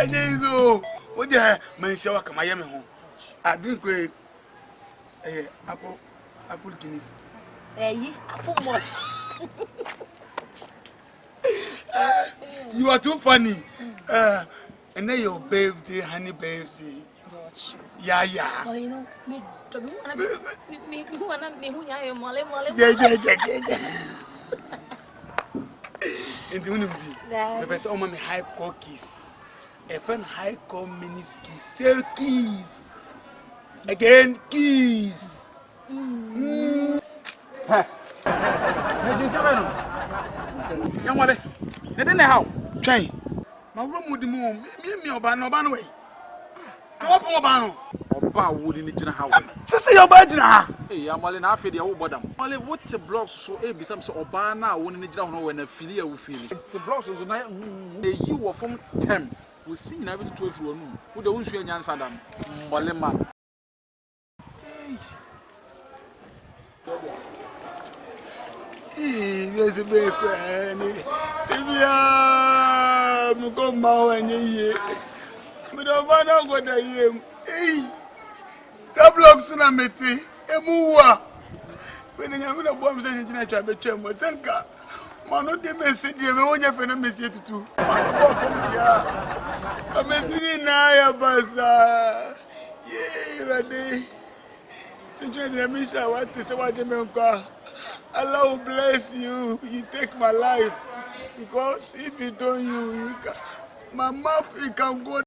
Jesus. What the man show come I am home. I drink apple Guinness. Apple what? You are too funny. And then your baby, honey baby. Yeah. Well, you know, me And the person of my high cookies. A friend high call miniskis. Sell keys. Again, keys. Young one, they didn't know how. Train. My room with the moon. Me or Bano way. Open Obano. Oba would in the house. Sister, your badger. Hey, I'm all in half the old bottom. Only what's a block so a be some sort of Obana when the ground when a filia will feel it. It's a block so night. You were from 10. We see never to 12 room. Who don't show any answer them. Moleman. There's a big penny. I'm going to ye. But don't know what I am. Hey, some blocks on a meti. A moor. When I am in a bomb saying, I try to check my senka. Mano de message, you won't have a message to do. I'm messing now, Bassa. Yea, ready. To join the mission, I want to say what you mean. Allah will bless you. You take my life. Because if you don't, you can, my mouth, it can go.